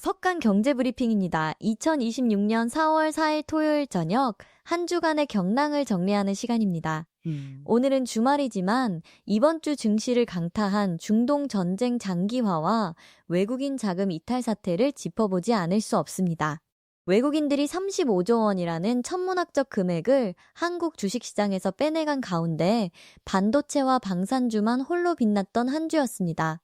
석간 경제브리핑입니다. 2026년 4월 4일 토요일 저녁 한 주간의 경랑을 정리하는 시간입니다. 오늘은 주말이지만 이번 주 증시를 강타한 중동 전쟁 장기화와 외국인 자금 이탈 사태를 짚어보지 않을 수 없습니다. 외국인들이 35조 원이라는 천문학적 금액을 한국 주식시장에서 빼내간 가운데 반도체와 방산주만 홀로 빛났던 한 주였습니다.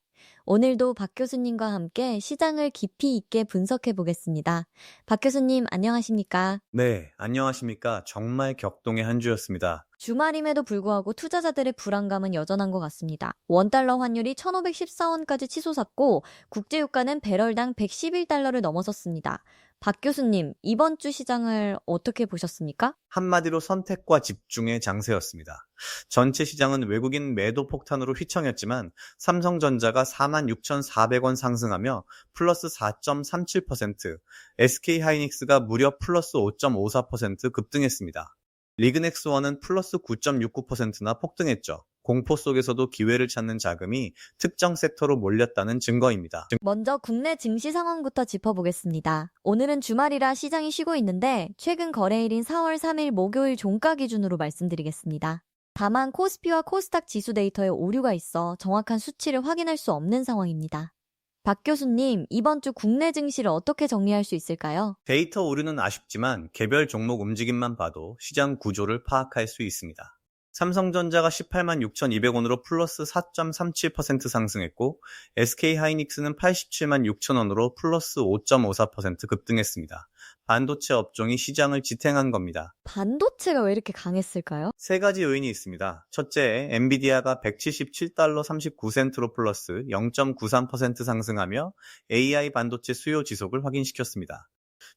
오늘도 박 교수님과 함께 시장을 깊이 있게 분석해 보겠습니다. 박 교수님, 안녕하십니까? 네, 안녕하십니까. 정말 격동의 한 주였습니다. 주말임에도 불구하고 투자자들의 불안감은 여전한 것 같습니다. 원달러 환율이 1,514원까지 치솟았고 국제유가는 배럴당 111달러를 넘어섰습니다. 박 교수님, 이번 주 시장을 어떻게 보셨습니까? 한마디로 선택과 집중의 장세였습니다. 전체 시장은 외국인 매도 폭탄으로 휘청였지만 삼성전자가 46,400원 상승하며 플러스 4.37%, SK하이닉스가 무려 플러스 5.54% 급등했습니다. 리그넥스원은 플러스 9.69%나 폭등했죠. 공포 속에서도 기회를 찾는 자금이 특정 섹터로 몰렸다는 증거입니다. 먼저 국내 증시 상황부터 짚어보겠습니다. 오늘은 주말이라 시장이 쉬고 있는데 최근 거래일인 4월 3일 목요일 종가 기준으로 말씀드리겠습니다. 다만 코스피와 코스닥 지수 데이터에 오류가 있어 정확한 수치를 확인할 수 없는 상황입니다. 박 교수님, 이번 주 국내 증시를 어떻게 정리할 수 있을까요? 데이터 오류는 아쉽지만 개별 종목 움직임만 봐도 시장 구조를 파악할 수 있습니다. 삼성전자가 18만 6,200원으로 플러스 4.37% 상승했고 SK하이닉스는 87만 6천원으로 플러스 5.54% 급등했습니다. 반도체 업종이 시장을 지탱한 겁니다. 반도체가 왜 이렇게 강했을까요? 세 가지 요인이 있습니다. 첫째, 엔비디아가 177달러 39센트로 플러스 0.93% 상승하며 AI 반도체 수요 지속을 확인시켰습니다.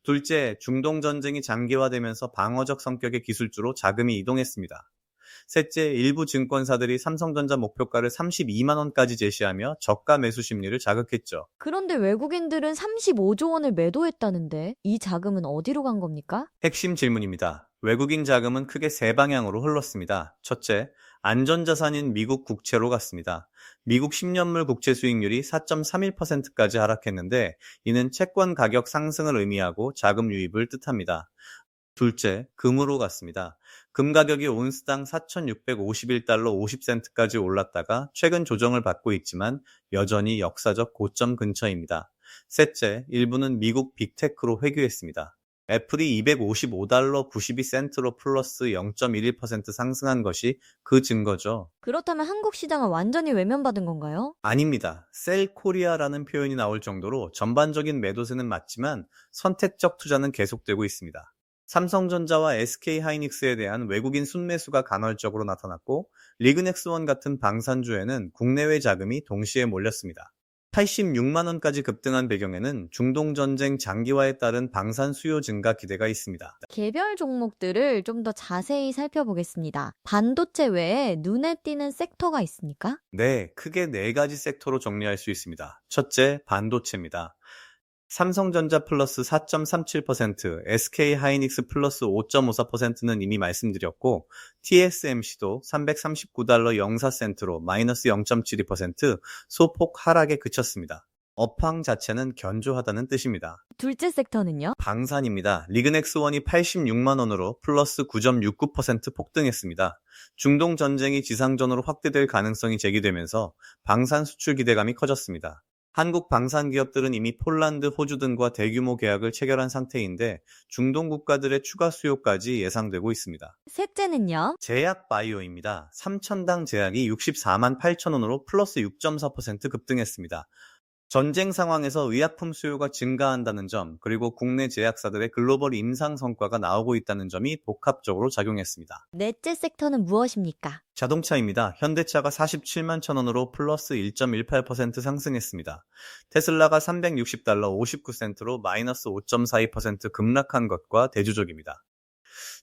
둘째, 중동 전쟁이 장기화되면서 방어적 성격의 기술주로 자금이 이동했습니다. 셋째, 일부 증권사들이 삼성전자 목표가를 32만 원까지 제시하며 저가 매수 심리를 자극했죠. 그런데 외국인들은 35조 원을 매도했다는데 이 자금은 어디로 간 겁니까? 핵심 질문입니다. 외국인 자금은 크게 세 방향으로 흘렀습니다. 첫째, 안전자산인 미국 국채로 갔습니다. 미국 10년물 국채 수익률이 4.31%까지 하락했는데 이는 채권 가격 상승을 의미하고 자금 유입을 뜻합니다. 둘째, 금으로 갔습니다. 금 가격이 온스당 4,651달러 50센트까지 올랐다가 최근 조정을 받고 있지만 여전히 역사적 고점 근처입니다. 셋째, 일부는 미국 빅테크로 회귀했습니다. 애플이 255달러 92센트로 플러스 0.11% 상승한 것이 그 증거죠. 그렇다면 한국 시장은 완전히 외면받은 건가요? 아닙니다. 셀 코리아라는 표현이 나올 정도로 전반적인 매도세는 맞지만 선택적 투자는 계속되고 있습니다. 삼성전자와 SK하이닉스에 대한 외국인 순매수가 간헐적으로 나타났고 리그넥스원 같은 방산주에는 국내외 자금이 동시에 몰렸습니다. 86만 원까지 급등한 배경에는 중동전쟁 장기화에 따른 방산 수요 증가 기대가 있습니다. 개별 종목들을 좀 더 자세히 살펴보겠습니다. 반도체 외에 눈에 띄는 섹터가 있습니까? 네, 크게 네 가지 섹터로 정리할 수 있습니다. 첫째, 반도체입니다. 삼성전자 플러스 4.37%, SK하이닉스 플러스 5.54%는 이미 말씀드렸고 TSMC도 339달러 04센트로 마이너스 0.72% 소폭 하락에 그쳤습니다. 업황 자체는 견조하다는 뜻입니다. 둘째 섹터는요? 방산입니다. 리그넥스원이 86만 원으로 플러스 9.69% 폭등했습니다. 중동 전쟁이 지상전으로 확대될 가능성이 제기되면서 방산 수출 기대감이 커졌습니다. 한국 방산 기업들은 이미 폴란드, 호주 등과 대규모 계약을 체결한 상태인데 중동 국가들의 추가 수요까지 예상되고 있습니다. 셋째는요? 제약 바이오입니다. 3천당 제약이 64만 8천 원으로 플러스 6.4% 급등했습니다. 전쟁 상황에서 의약품 수요가 증가한다는 점, 그리고 국내 제약사들의 글로벌 임상 성과가 나오고 있다는 점이 복합적으로 작용했습니다. 넷째 섹터는 무엇입니까? 자동차입니다. 현대차가 47만 천 원으로 플러스 1.18% 상승했습니다. 테슬라가 360달러 59센트로 마이너스 5.42% 급락한 것과 대조적입니다.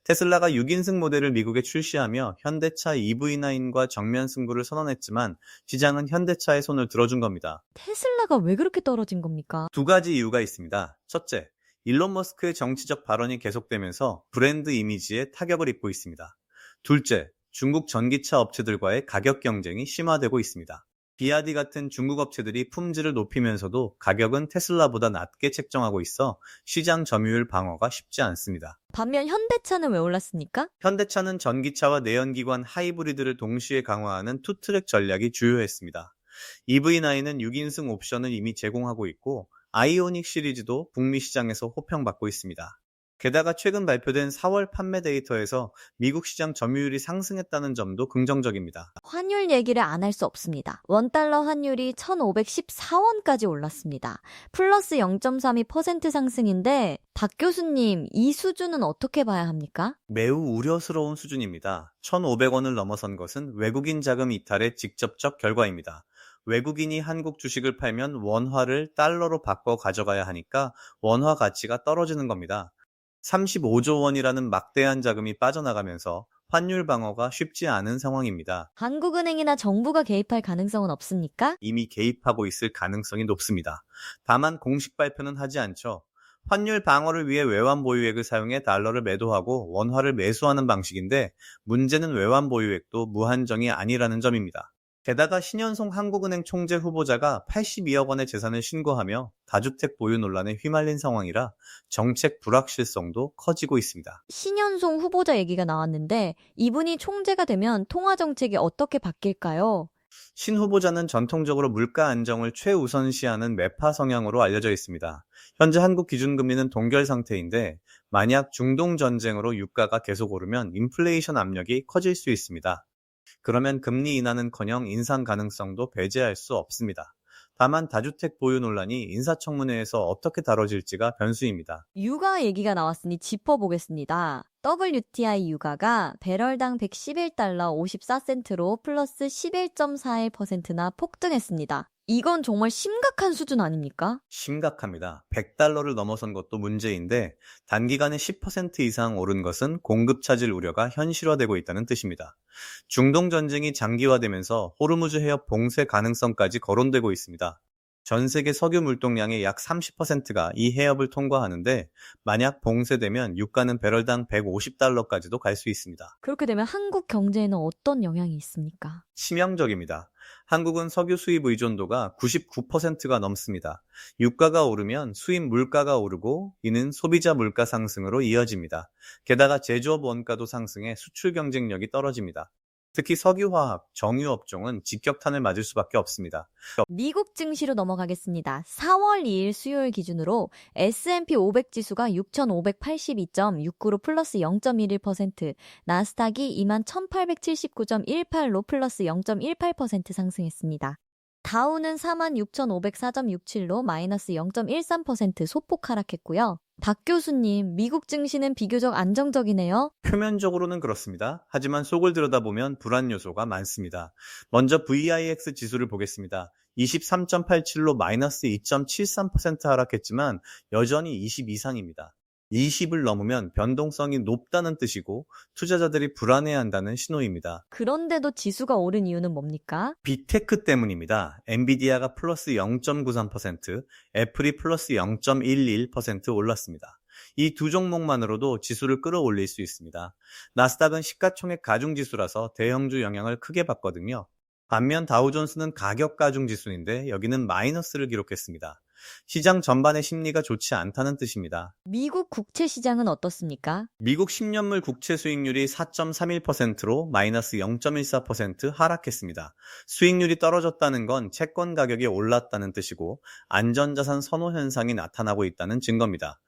테슬라가 6인승 모델을 미국에 출시하며 현대차 EV9과 정면 승부를 선언했지만 시장은 현대차의 손을 들어준 겁니다. 테슬라가 왜 그렇게 떨어진 겁니까? 두 가지 이유가 있습니다. 첫째, 일론 머스크의 정치적 발언이 계속되면서 브랜드 이미지에 타격을 입고 있습니다. 둘째, 중국 전기차 업체들과의 가격 경쟁이 심화되고 있습니다. 비아디 같은 중국 업체들이 품질을 높이면서도 가격은 테슬라보다 낮게 책정하고 있어 시장 점유율 방어가 쉽지 않습니다. 반면 현대차는 왜 올랐습니까? 현대차는 전기차와 내연기관 하이브리드를 동시에 강화하는 투트랙 전략이 주요했습니다. EV9은 6인승 옵션을 이미 제공하고 있고 아이오닉 시리즈도 북미 시장에서 호평받고 있습니다. 게다가 최근 발표된 4월 판매 데이터에서 미국 시장 점유율이 상승했다는 점도 긍정적입니다. 환율 얘기를 안 할 수 없습니다. 원달러 환율이 1,514원까지 올랐습니다. 플러스 0.32% 상승인데 박 교수님, 이 수준은 어떻게 봐야 합니까? 매우 우려스러운 수준입니다. 1,500원을 넘어선 것은 외국인 자금 이탈의 직접적 결과입니다. 외국인이 한국 주식을 팔면 원화를 달러로 바꿔 가져가야 하니까 원화 가치가 떨어지는 겁니다. 35조 원이라는 막대한 자금이 빠져나가면서 환율 방어가 쉽지 않은 상황입니다. 한국은행이나 정부가 개입할 가능성은 없습니까? 이미 개입하고 있을 가능성이 높습니다. 다만 공식 발표는 하지 않죠. 환율 방어를 위해 외환 보유액을 사용해 달러를 매도하고 원화를 매수하는 방식인데 문제는 외환 보유액도 무한정이 아니라는 점입니다. 게다가 신현송 한국은행 총재 후보자가 82억 원의 재산을 신고하며 다주택 보유 논란에 휘말린 상황이라 정책 불확실성도 커지고 있습니다. 신현송 후보자 얘기가 나왔는데 이분이 총재가 되면 통화 정책이 어떻게 바뀔까요? 신 후보자는 전통적으로 물가 안정을 최우선시하는 매파 성향으로 알려져 있습니다. 현재 한국 기준금리는 동결 상태인데 만약 중동 전쟁으로 유가가 계속 오르면 인플레이션 압력이 커질 수 있습니다. 그러면 금리 인하는커녕 인상 가능성도 배제할 수 없습니다. 다만 다주택 보유 논란이 인사청문회에서 어떻게 다뤄질지가 변수입니다. 유가 얘기가 나왔으니 짚어보겠습니다. WTI 유가가 배럴당 111달러 54센트로 플러스 11.41%나 폭등했습니다. 이건 정말 심각한 수준 아닙니까? 심각합니다. 100달러를 넘어선 것도 문제인데 단기간에 10% 이상 오른 것은 공급 차질 우려가 현실화되고 있다는 뜻입니다. 중동 전쟁이 장기화되면서 호르무즈 해협 봉쇄 가능성까지 거론되고 있습니다. 전 세계 석유 물동량의 약 30%가 이 해협을 통과하는데 만약 봉쇄되면 유가는 배럴당 150달러까지도 갈 수 있습니다. 그렇게 되면 한국 경제에는 어떤 영향이 있습니까? 치명적입니다. 한국은 석유 수입 의존도가 99%가 넘습니다. 유가가 오르면 수입 물가가 오르고 이는 소비자 물가 상승으로 이어집니다. 게다가 제조업 원가도 상승해 수출 경쟁력이 떨어집니다. 특히 석유화학, 정유업종은 직격탄을 맞을 수밖에 없습니다. 미국 증시로 넘어가겠습니다. 4월 2일 수요일 기준으로 S&P 500 지수가 6,582.69로 플러스 0.11%, 나스닥이 21,879.18로 플러스 0.18% 상승했습니다. 다우는 46,504.67로 마이너스 0.13% 소폭 하락했고요. 박 교수님, 미국 증시는 비교적 안정적이네요. 표면적으로는 그렇습니다. 하지만 속을 들여다보면 불안 요소가 많습니다. 먼저 VIX 지수를 보겠습니다. 23.87로 마이너스 2.73% 하락했지만 여전히 20 이상입니다. 20을 넘으면 변동성이 높다는 뜻이고 투자자들이 불안해한다는 신호입니다. 그런데도 지수가 오른 이유는 뭡니까? 빅테크 때문입니다. 엔비디아가 플러스 0.93%, 애플이 플러스 0.11% 올랐습니다. 이 두 종목만으로도 지수를 끌어올릴 수 있습니다. 나스닥은 시가총액 가중지수라서 대형주 영향을 크게 받거든요. 반면 다우존스는 가격 가중지수인데 여기는 마이너스를 기록했습니다. 시장 전반의 심리가 좋지 않다는 뜻입니다. 미국 국채 시장은 어떻습니까? 미국 10년물 국채 수익률이 4.31%로 마이너스 0.14% 하락했습니다. 수익률이 떨어졌다는 건 채권 가격이 올랐다는 뜻이고 안전자산 선호 현상이 나타나고 있다는 증거입니다.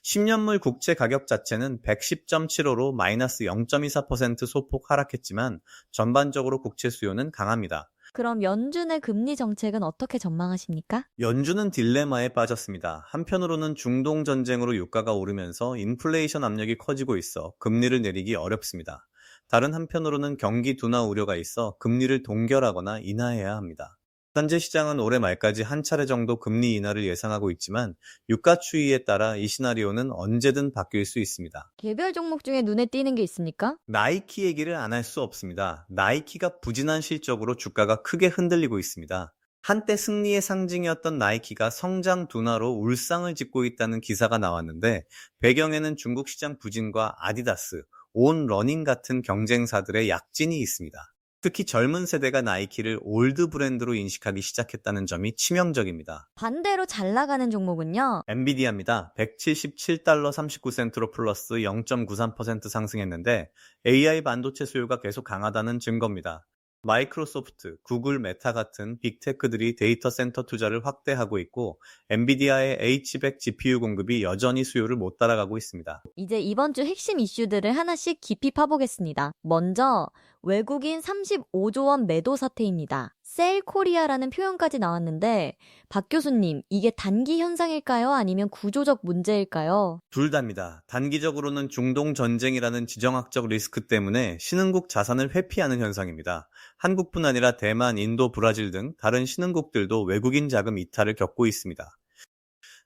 10년물 국채 가격 자체는 110.75로 마이너스 0.24% 소폭 하락했지만 전반적으로 국채 수요는 강합니다. 그럼 연준의 금리 정책은 어떻게 전망하십니까? 연준은 딜레마에 빠졌습니다. 한편으로는 중동 전쟁으로 유가가 오르면서 인플레이션 압력이 커지고 있어 금리를 내리기 어렵습니다. 다른 한편으로는 경기 둔화 우려가 있어 금리를 동결하거나 인하해야 합니다. 현재 시장은 올해 말까지 한 차례 정도 금리 인하를 예상하고 있지만 유가 추이에 따라 이 시나리오는 언제든 바뀔 수 있습니다. 개별 종목 중에 눈에 띄는 게 있습니까? 나이키 얘기를 안 할 수 없습니다. 나이키가 부진한 실적으로 주가가 크게 흔들리고 있습니다. 한때 승리의 상징이었던 나이키가 성장 둔화로 울상을 짓고 있다는 기사가 나왔는데 배경에는 중국 시장 부진과 아디다스, 온 러닝 같은 경쟁사들의 약진이 있습니다. 특히 젊은 세대가 나이키를 올드 브랜드로 인식하기 시작했다는 점이 치명적입니다. 반대로 잘 나가는 종목은요. 엔비디아입니다. 177달러 39센트로 플러스 0.93% 상승했는데 AI 반도체 수요가 계속 강하다는 증거입니다. 마이크로소프트, 구글, 메타 같은 빅테크들이 데이터 센터 투자를 확대하고 있고 엔비디아의 H100 GPU 공급이 여전히 수요를 못 따라가고 있습니다. 이제 이번 주 핵심 이슈들을 하나씩 깊이 파보겠습니다. 먼저 외국인 35조 원 매도 사태입니다. 셀 코리아라는 표현까지 나왔는데 박 교수님, 이게 단기 현상일까요? 아니면 구조적 문제일까요? 둘 다입니다. 단기적으로는 중동 전쟁이라는 지정학적 리스크 때문에 신흥국 자산을 회피하는 현상입니다. 한국뿐 아니라 대만, 인도, 브라질 등 다른 신흥국들도 외국인 자금 이탈을 겪고 있습니다.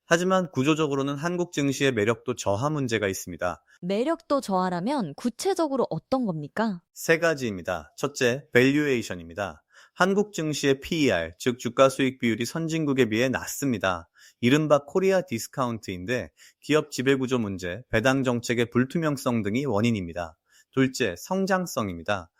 하지만 구조적으로는 한국 증시의 매력도 저하 문제가 있습니다. 매력도 저하라면 구체적으로 어떤 겁니까? 세 가지입니다. 첫째, 밸류에이션입니다. 한국 증시의 PER, 즉 주가 수익 비율이 선진국에 비해 낮습니다. 이른바 코리아 디스카운트인데 기업 지배구조 문제, 배당 정책의 불투명성 등이 원인입니다. 둘째, 성장성입니다.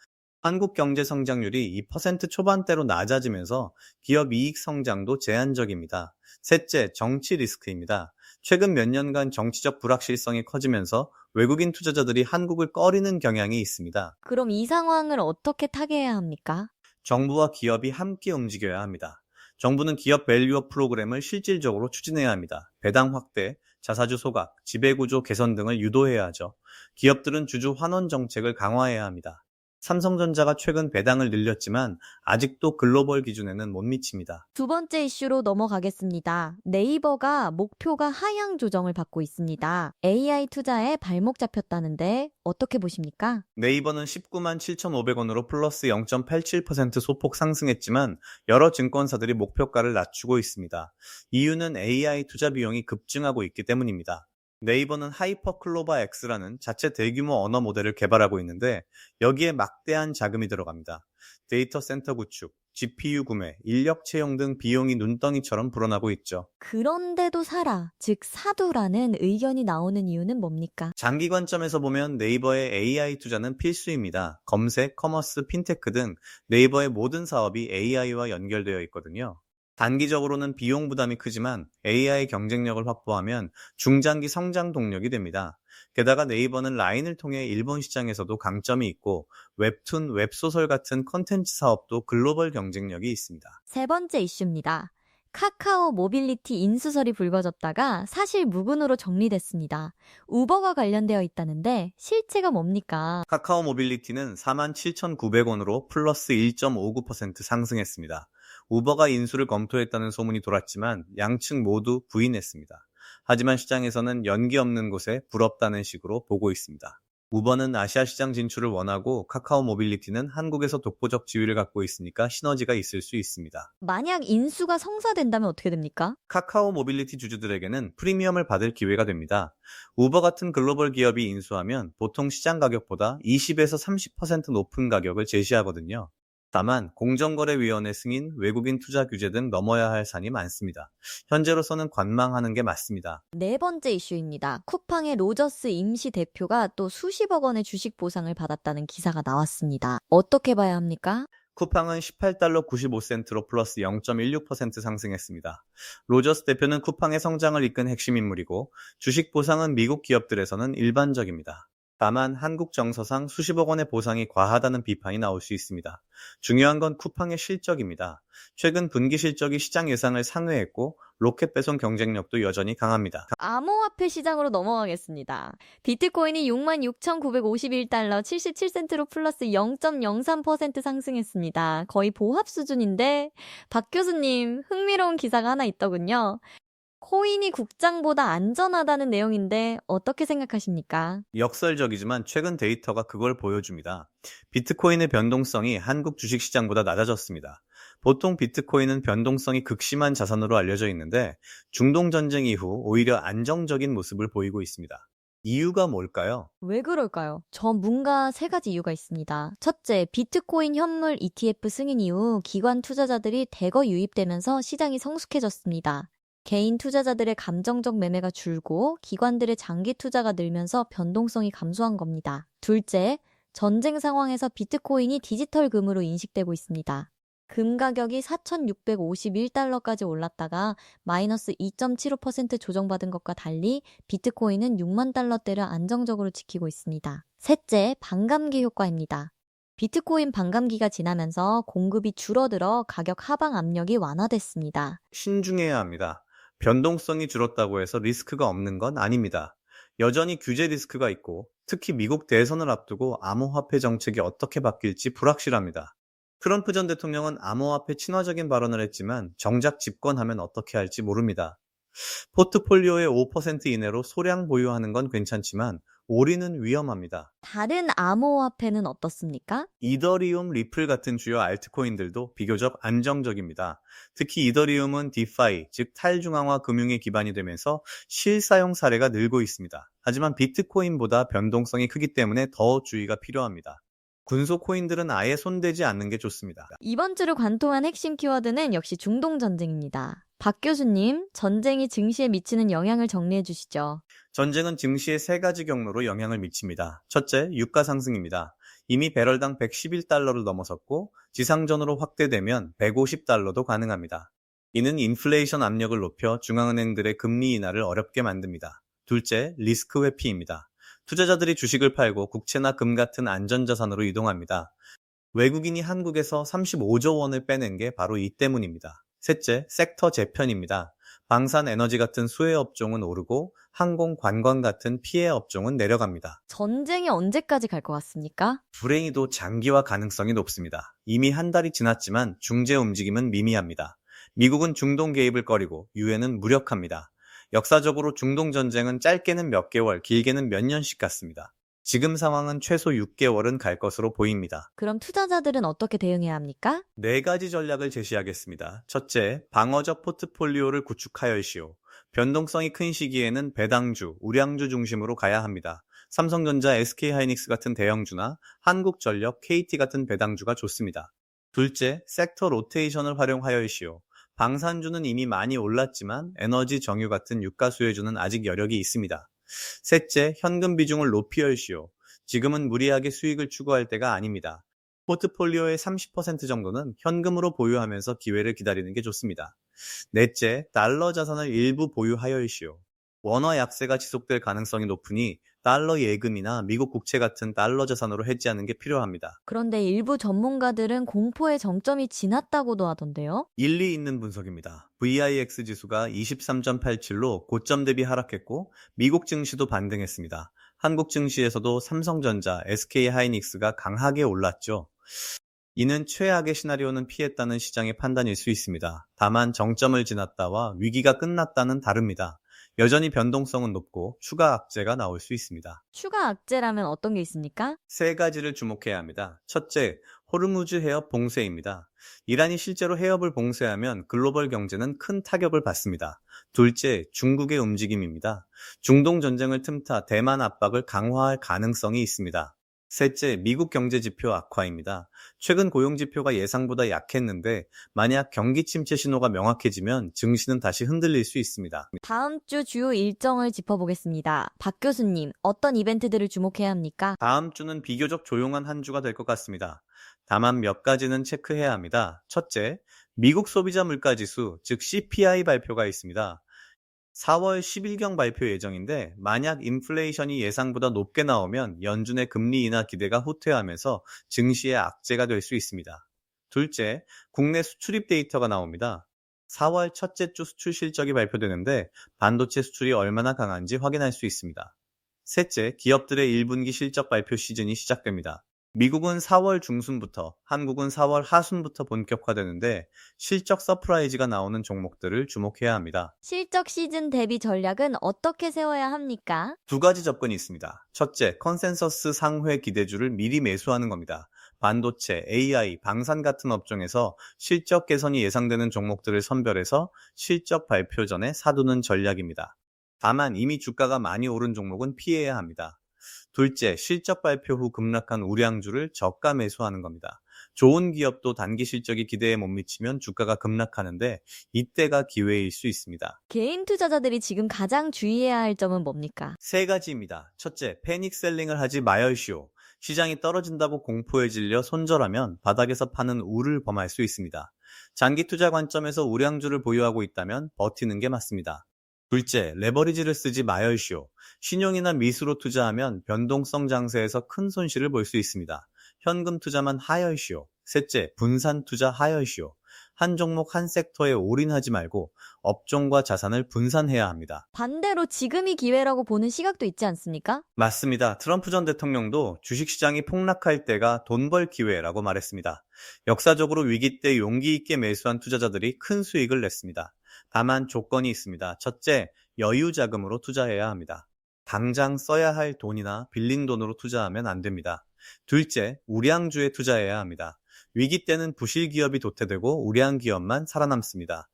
한국 경제 성장률이 2% 초반대로 낮아지면서 기업 이익 성장도 제한적입니다. 셋째, 정치 리스크입니다. 최근 몇 년간 정치적 불확실성이 커지면서 외국인 투자자들이 한국을 꺼리는 경향이 있습니다. 그럼 이 상황을 어떻게 타개해야 합니까? 정부와 기업이 함께 움직여야 합니다. 정부는 기업 밸류업 프로그램을 실질적으로 추진해야 합니다. 배당 확대, 자사주 소각, 지배구조 개선 등을 유도해야 하죠. 기업들은 주주 환원 정책을 강화해야 합니다. 삼성전자가 최근 배당을 늘렸지만 아직도 글로벌 기준에는 못 미칩니다. 두 번째 이슈로 넘어가겠습니다. 네이버가 목표가 하향 조정을 받고 있습니다. AI 투자에 발목 잡혔다는데 어떻게 보십니까? 네이버는 19만 7,500원으로 플러스 0.87% 소폭 상승했지만 여러 증권사들이 목표가를 낮추고 있습니다. 이유는 AI 투자 비용이 급증하고 있기 때문입니다. 네이버는 하이퍼클로바 X라는 자체 대규모 언어 모델을 개발하고 있는데 여기에 막대한 자금이 들어갑니다. 데이터 센터 구축, GPU 구매, 인력 채용 등 비용이 눈덩이처럼 불어나고 있죠. 그런데도 사라, 즉 사두라는 의견이 나오는 이유는 뭡니까? 장기 관점에서 보면 네이버의 AI 투자는 필수입니다. 검색, 커머스, 핀테크 등 네이버의 모든 사업이 AI와 연결되어 있거든요. 단기적으로는 비용 부담이 크지만 AI 경쟁력을 확보하면 중장기 성장 동력이 됩니다. 게다가 네이버는 라인을 통해 일본 시장에서도 강점이 있고 웹툰, 웹소설 같은 컨텐츠 사업도 글로벌 경쟁력이 있습니다. 세 번째 이슈입니다. 카카오 모빌리티 인수설이 불거졌다가 사실 무근으로 정리됐습니다. 우버가 관련되어 있다는데 실체가 뭡니까? 카카오 모빌리티는 47,900원으로 플러스 1.59% 상승했습니다. 우버가 인수를 검토했다는 소문이 돌았지만 양측 모두 부인했습니다. 하지만 시장에서는 연기 없는 곳에 부럽다는 식으로 보고 있습니다. 우버는 아시아 시장 진출을 원하고 카카오 모빌리티는 한국에서 독보적 지위를 갖고 있으니까 시너지가 있을 수 있습니다. 만약 인수가 성사된다면 어떻게 됩니까? 카카오 모빌리티 주주들에게는 프리미엄을 받을 기회가 됩니다. 우버 같은 글로벌 기업이 인수하면 보통 시장 가격보다 20에서 30% 높은 가격을 제시하거든요. 다만 공정거래위원회 승인, 외국인 투자 규제 등 넘어야 할 산이 많습니다. 현재로서는 관망하는 게 맞습니다. 네 번째 이슈입니다. 쿠팡의 로저스 임시 대표가 또 수십억 원의 주식 보상을 받았다는 기사가 나왔습니다. 어떻게 봐야 합니까? 쿠팡은 18달러 95센트로 플러스 0.16% 상승했습니다. 로저스 대표는 쿠팡의 성장을 이끈 핵심 인물이고 주식 보상은 미국 기업들에서는 일반적입니다. 다만 한국 정서상 수십억 원의 보상이 과하다는 비판이 나올 수 있습니다. 중요한 건 쿠팡의 실적입니다. 최근 분기 실적이 시장 예상을 상회했고 로켓 배송 경쟁력도 여전히 강합니다. 암호화폐 시장으로 넘어가겠습니다. 비트코인이 66,951달러 77센트로 플러스 0.03% 상승했습니다. 거의 보합 수준인데 박 교수님 흥미로운 기사가 하나 있더군요. 코인이 국장보다 안전하다는 내용인데 어떻게 생각하십니까? 역설적이지만 최근 데이터가 그걸 보여줍니다. 비트코인의 변동성이 한국 주식시장보다 낮아졌습니다. 보통 비트코인은 변동성이 극심한 자산으로 알려져 있는데 중동 전쟁 이후 오히려 안정적인 모습을 보이고 있습니다. 이유가 뭘까요? 왜 그럴까요? 전문가 세 가지 이유가 있습니다. 첫째, 비트코인 현물 ETF 승인 이후 기관 투자자들이 대거 유입되면서 시장이 성숙해졌습니다. 개인 투자자들의 감정적 매매가 줄고 기관들의 장기 투자가 늘면서 변동성이 감소한 겁니다. 둘째, 전쟁 상황에서 비트코인이 디지털 금으로 인식되고 있습니다. 금 가격이 4,651달러까지 올랐다가 마이너스 2.75% 조정받은 것과 달리 비트코인은 6만 달러대를 안정적으로 지키고 있습니다. 셋째, 반감기 효과입니다. 비트코인 반감기가 지나면서 공급이 줄어들어 가격 하방 압력이 완화됐습니다. 신중해야 합니다. 변동성이 줄었다고 해서 리스크가 없는 건 아닙니다. 여전히 규제 리스크가 있고 특히 미국 대선을 앞두고 암호화폐 정책이 어떻게 바뀔지 불확실합니다. 트럼프 전 대통령은 암호화폐 친화적인 발언을 했지만 정작 집권하면 어떻게 할지 모릅니다. 포트폴리오의 5% 이내로 소량 보유하는 건 괜찮지만 올인은 위험합니다. 다른 암호화폐는 어떻습니까? 이더리움, 리플 같은 주요 알트코인들도 비교적 안정적입니다. 특히 이더리움은 디파이, 즉 탈중앙화 금융에 기반이 되면서 실사용 사례가 늘고 있습니다. 하지만 비트코인보다 변동성이 크기 때문에 더 주의가 필요합니다. 군소 코인들은 아예 손대지 않는 게 좋습니다. 이번 주를 관통한 핵심 키워드는 역시 중동 전쟁입니다. 박 교수님, 전쟁이 증시에 미치는 영향을 정리해 주시죠. 전쟁은 증시에 세 가지 경로로 영향을 미칩니다. 첫째, 유가 상승입니다. 이미 배럴당 111달러를 넘어섰고 지상전으로 확대되면 150달러도 가능합니다. 이는 인플레이션 압력을 높여 중앙은행들의 금리 인하를 어렵게 만듭니다. 둘째, 리스크 회피입니다. 투자자들이 주식을 팔고 국채나 금 같은 안전자산으로 이동합니다. 외국인이 한국에서 35조 원을 빼낸 게 바로 이 때문입니다. 셋째, 섹터 재편입니다. 방산 에너지 같은 수혜 업종은 오르고 항공 관광 같은 피해 업종은 내려갑니다. 전쟁이 언제까지 갈 것 같습니까? 불행히도 장기화 가능성이 높습니다. 이미 한 달이 지났지만 중재 움직임은 미미합니다. 미국은 중동 개입을 꺼리고 유엔은 무력합니다. 역사적으로 중동 전쟁은 짧게는 몇 개월, 길게는 몇 년씩 갔습니다. 지금 상황은 최소 6개월은 갈 것으로 보입니다. 그럼 투자자들은 어떻게 대응해야 합니까? 네 가지 전략을 제시하겠습니다. 첫째, 방어적 포트폴리오를 구축하여시오. 변동성이 큰 시기에는 배당주, 우량주 중심으로 가야 합니다. 삼성전자, SK하이닉스 같은 대형주나 한국전력, KT 같은 배당주가 좋습니다. 둘째, 섹터 로테이션을 활용하여시오. 방산주는 이미 많이 올랐지만 에너지, 정유 같은 유가 수혜주는 아직 여력이 있습니다. 셋째, 현금 비중을 높이시오. 지금은 무리하게 수익을 추구할 때가 아닙니다. 포트폴리오의 30% 정도는 현금으로 보유하면서 기회를 기다리는 게 좋습니다. 넷째, 달러 자산을 일부 보유하여시오. 원화 약세가 지속될 가능성이 높으니 달러 예금이나 미국 국채 같은 달러 자산으로 해지하는 게 필요합니다. 그런데 일부 전문가들은 공포의 정점이 지났다고도 하던데요. 일리 있는 분석입니다. VIX 지수가 23.87로 고점 대비 하락했고 미국 증시도 반등했습니다. 한국 증시에서도 삼성전자, SK하이닉스가 강하게 올랐죠. 이는 최악의 시나리오는 피했다는 시장의 판단일 수 있습니다. 다만 정점을 지났다와 위기가 끝났다는 다릅니다. 여전히 변동성은 높고 추가 악재가 나올 수 있습니다. 추가 악재라면 어떤 게 있습니까? 세 가지를 주목해야 합니다. 첫째, 호르무즈 해협 봉쇄입니다. 이란이 실제로 해협을 봉쇄하면 글로벌 경제는 큰 타격을 받습니다. 둘째, 중국의 움직임입니다. 중동 전쟁을 틈타 대만 압박을 강화할 가능성이 있습니다. 셋째, 미국 경제 지표 악화입니다. 최근 고용 지표가 예상보다 약했는데 만약 경기 침체 신호가 명확해지면 증시는 다시 흔들릴 수 있습니다. 다음 주 주요 일정을 짚어보겠습니다. 박 교수님, 어떤 이벤트들을 주목해야 합니까? 다음 주는 비교적 조용한 한 주가 될 것 같습니다. 다만 몇 가지는 체크해야 합니다. 첫째, 미국 소비자 물가 지수, 즉 CPI 발표가 있습니다. 4월 10일경 발표 예정인데 만약 인플레이션이 예상보다 높게 나오면 연준의 금리 인하 기대가 후퇴하면서 증시의 악재가 될 수 있습니다. 둘째, 국내 수출입 데이터가 나옵니다. 4월 첫째 주 수출 실적이 발표되는데 반도체 수출이 얼마나 강한지 확인할 수 있습니다. 셋째, 기업들의 1분기 실적 발표 시즌이 시작됩니다. 미국은 4월 중순부터, 한국은 4월 하순부터 본격화되는데 실적 서프라이즈가 나오는 종목들을 주목해야 합니다. 실적 시즌 대비 전략은 어떻게 세워야 합니까? 두 가지 접근이 있습니다. 첫째, 컨센서스 상회 기대주를 미리 매수하는 겁니다. 반도체, AI, 방산 같은 업종에서 실적 개선이 예상되는 종목들을 선별해서 실적 발표 전에 사두는 전략입니다. 다만 이미 주가가 많이 오른 종목은 피해야 합니다. 둘째, 실적 발표 후 급락한 우량주를 저가 매수하는 겁니다. 좋은 기업도 단기 실적이 기대에 못 미치면 주가가 급락하는데 이때가 기회일 수 있습니다. 개인 투자자들이 지금 가장 주의해야 할 점은 뭡니까? 세 가지입니다. 첫째, 패닉 셀링을 하지 마열시오. 시장이 떨어진다고 공포에 질려 손절하면 바닥에서 파는 우를 범할 수 있습니다. 장기 투자 관점에서 우량주를 보유하고 있다면 버티는 게 맞습니다. 둘째, 레버리지를 쓰지 마열시오. 신용이나 미수로 투자하면 변동성 장세에서 큰 손실을 볼 수 있습니다. 현금 투자만 하열시오. 셋째, 분산 투자 하열시오. 한 종목 한 섹터에 올인하지 말고 업종과 자산을 분산해야 합니다. 반대로 지금이 기회라고 보는 시각도 있지 않습니까? 맞습니다. 트럼프 전 대통령도 주식시장이 폭락할 때가 돈 벌 기회라고 말했습니다. 역사적으로 위기 때 용기 있게 매수한 투자자들이 큰 수익을 냈습니다. 다만 조건이 있습니다. 첫째, 여유 자금으로 투자해야 합니다. 당장 써야 할 돈이나 빌린 돈으로 투자하면 안 됩니다. 둘째, 우량주에 투자해야 합니다. 위기 때는 부실 기업이 도태되고 우량 기업만 살아남습니다.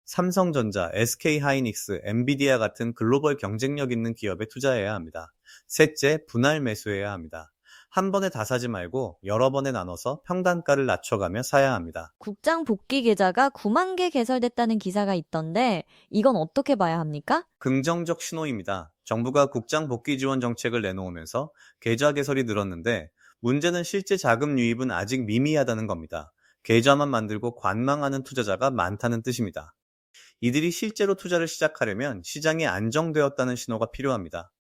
삼성전자, SK하이닉스, 엔비디아 같은 글로벌 경쟁력 있는 기업에 투자해야 합니다. 셋째, 분할 매수해야 합니다. 한 번에 다 사지 말고 여러 번에 나눠서 평단가를 낮춰가며 사야 합니다. 국장 복귀 계좌가 9만 개 개설됐다는 기사가 있던데 이건 어떻게 봐야 합니까? 긍정적 신호입니다. 정부가 국장 복귀 지원 정책을 내놓으면서 계좌 개설이 늘었는데 문제는 실제 자금 유입은 아직 미미하다는 겁니다. 계좌만 만들고 관망하는 투자자가 많다는 뜻입니다. 이들이 실제로 투자를 시작하려면 시장이 안정되었다는 신호가 필요합니다.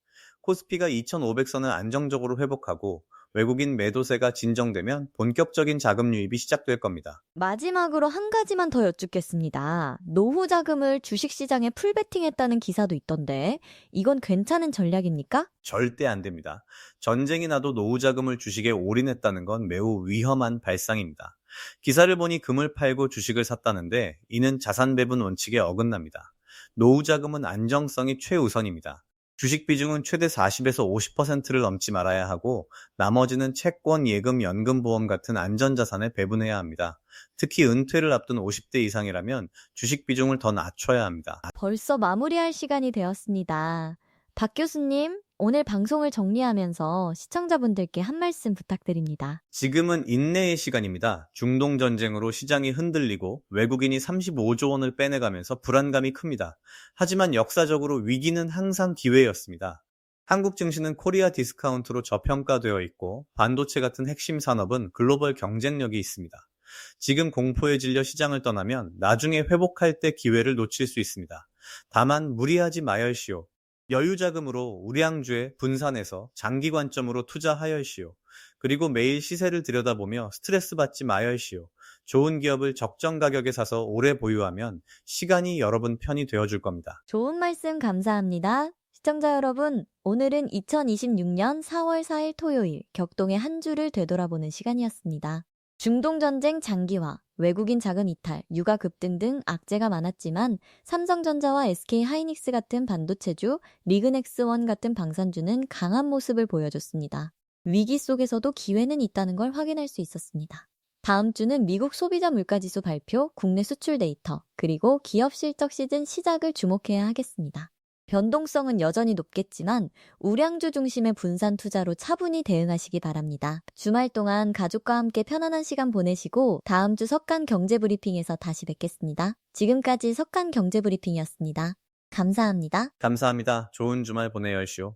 코스피가 2,500선을 안정적으로 회복하고 외국인 매도세가 진정되면 본격적인 자금 유입이 시작될 겁니다. 마지막으로 한 가지만 더 여쭙겠습니다. 노후 자금을 주식시장에 풀베팅했다는 기사도 있던데 이건 괜찮은 전략입니까? 절대 안 됩니다. 전쟁이 나도 노후 자금을 주식에 올인했다는 건 매우 위험한 발상입니다. 기사를 보니 금을 팔고 주식을 샀다는데 이는 자산 배분 원칙에 어긋납니다. 노후 자금은 안정성이 최우선입니다. 주식 비중은 최대 40에서 50%를 넘지 말아야 하고 나머지는 채권, 예금, 연금, 보험 같은 안전자산에 배분해야 합니다. 특히 은퇴를 앞둔 50대 이상이라면 주식 비중을 더 낮춰야 합니다. 벌써 마무리할 시간이 되었습니다. 박 교수님, 오늘 방송을 정리하면서 시청자분들께 한 말씀 부탁드립니다. 지금은 인내의 시간입니다. 중동 전쟁으로 시장이 흔들리고 외국인이 35조 원을 빼내가면서 불안감이 큽니다. 하지만 역사적으로 위기는 항상 기회였습니다. 한국 증시는 코리아 디스카운트로 저평가되어 있고 반도체 같은 핵심 산업은 글로벌 경쟁력이 있습니다. 지금 공포에 질려 시장을 떠나면 나중에 회복할 때 기회를 놓칠 수 있습니다. 다만 무리하지 마열시오. 여유자금으로 우량주에 분산해서 장기 관점으로 투자하열시오. 그리고 매일 시세를 들여다보며 스트레스 받지 마열시오. 좋은 기업을 적정 가격에 사서 오래 보유하면 시간이 여러분 편이 되어줄 겁니다. 좋은 말씀 감사합니다. 시청자 여러분, 오늘은 2026년 4월 4일 토요일 격동의 한 주를 되돌아보는 시간이었습니다. 중동전쟁 장기화, 외국인 자금 이탈, 유가 급등 등 악재가 많았지만 삼성전자와 SK하이닉스 같은 반도체주, 리그넥스원 같은 방산주는 강한 모습을 보여줬습니다. 위기 속에서도 기회는 있다는 걸 확인할 수 있었습니다. 다음 주는 미국 소비자 물가지수 발표, 국내 수출 데이터, 그리고 기업 실적 시즌 시작을 주목해야 하겠습니다. 변동성은 여전히 높겠지만 우량주 중심의 분산 투자로 차분히 대응하시기 바랍니다. 주말 동안 가족과 함께 편안한 시간 보내시고 다음 주 석간 경제브리핑에서 다시 뵙겠습니다. 지금까지 석간 경제브리핑이었습니다. 감사합니다. 감사합니다. 좋은 주말 보내열시오.